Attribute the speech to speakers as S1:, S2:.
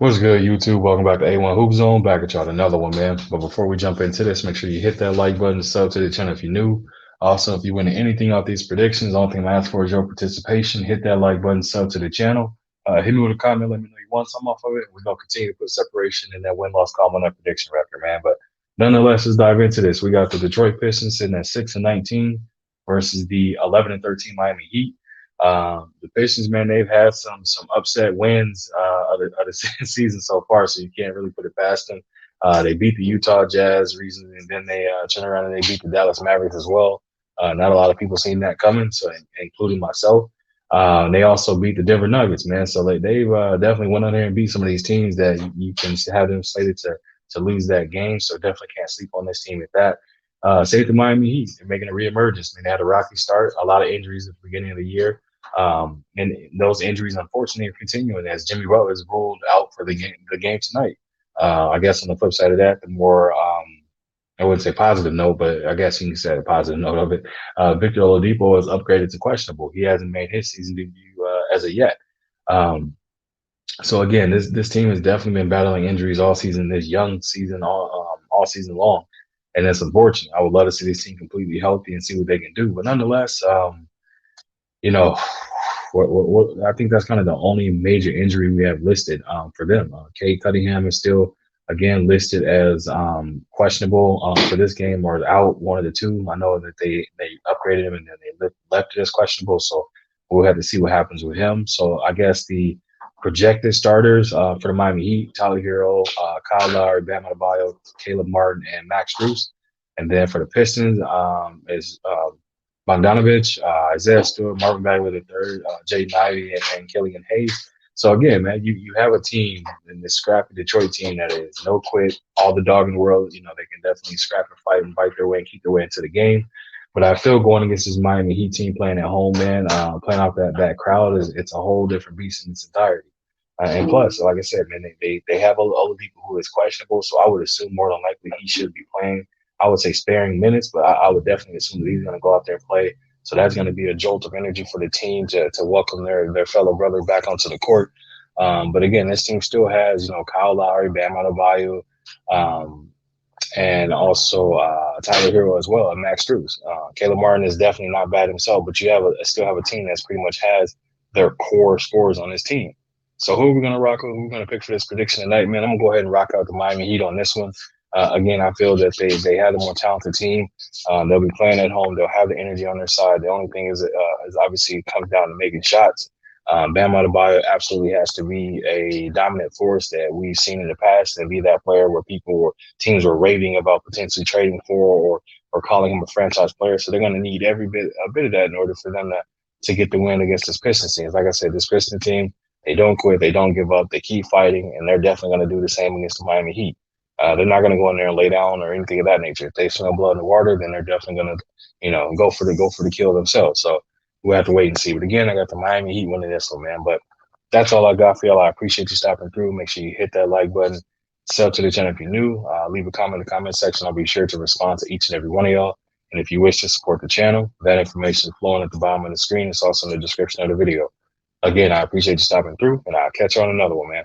S1: What's good, YouTube? Welcome back to A1 Hoop Zone. Back at y'all with another one, man. But before we jump into this, make sure you hit that like button, sub to the channel if you're new. Also, if you win anything out these predictions, the only thing I ask for is your participation. Hit that like button, sub to the channel. Hit me with a comment. Let me know you want some off of it. We're gonna continue to put separation in that win-loss column on that prediction record, man. But nonetheless, let's dive into this. We got the Detroit Pistons sitting at 6-19 versus the 11-13 Miami Heat. The Pistons, man, they've had some upset wins of the season so far, so you can't really put it past them. They beat the Utah Jazz, reason, and then they turn around and they beat the Dallas Mavericks as well. Not a lot of people seen that coming, so including myself. They also beat the Denver Nuggets, man. So they've definitely went on there and beat some of these teams that you can have them slated to lose that game. So definitely can't sleep on this team at that. Save the Miami Heat. They're making a reemergence. I mean, they had a rocky start, a lot of injuries at the beginning of the year. And those injuries, unfortunately, are continuing as Jimmy Butler is ruled out for the game tonight. I guess on the flip side of that, the more I wouldn't say positive note, but I guess you can say a positive note of it. Victor Oladipo is upgraded to questionable. He hasn't made his season debut as of yet. Um, so again, this team has definitely been battling injuries all season, this young season, all season long, and it's unfortunate. I would love to see this team completely healthy and see what they can do, but nonetheless, you know, I think that's kind of the only major injury we have listed for them. Cade Cunningham is still, again, listed as questionable for this game or out, one of the two. I know that they upgraded him and then they left it as questionable. So we'll have to see what happens with him. So I guess the projected starters for the Miami Heat, Tyler Hero, Kyle Lowry, Bam Adebayo, Caleb Martin, and Max Strus. And then for the Pistons is Bogdanovich, Isaiah Stewart, Marvin Bagley the third, Jaden Ivey, and Killian Hayes. So again, man, you have a team in this scrappy Detroit team that is no quit, all the dog in the world. You know they can definitely scrap and fight and bite their way and keep their way into the game. But I feel going against this Miami Heat team playing at home, man, playing off that crowd it's a whole different beast in its entirety. And plus, like I said, man, they have other people who is questionable, so I would assume more than likely he should be playing. I would say sparing minutes, but I would definitely assume that he's going to go out there and play. So that's going to be a jolt of energy for the team to welcome their fellow brother back onto the court. But again, this team still has, Kyle Lowry, Bam Adebayo, um, and also Tyler Hero as well, and Max Strus. Caleb Martin is definitely not bad himself, but you still have a team that's pretty much has their core scores on this team. So who are we going to rock with? Who are we going to pick for this prediction tonight, man? I'm going to go ahead and rock out the Miami Heat on this one. Again, I feel that they have the more talented team. They'll be playing at home. They'll have the energy on their side. The only thing is obviously it comes down to making shots. Bam Adebayo absolutely has to be a dominant force that we've seen in the past and be that player where teams were raving about potentially trading for or calling him a franchise player. So they're going to need a bit of that in order for them to get the win against this Pistons team. Like I said, this Pistons team, they don't quit, they don't give up, they keep fighting, and they're definitely going to do the same against the Miami Heat. They're not going to go in there and lay down or anything of that nature. If they smell blood in the water, then they're definitely going to, go for the kill themselves. So we'll have to wait and see. But again, I got the Miami Heat winning this one, man. But that's all I got for y'all. I appreciate you stopping through. Make sure you hit that like button. Sub to the channel if you're new. Leave a comment in the comment section. I'll be sure to respond to each and every one of y'all. And if you wish to support the channel, that information is flowing at the bottom of the screen. It's also in the description of the video. Again, I appreciate you stopping through, and I'll catch you on another one, man.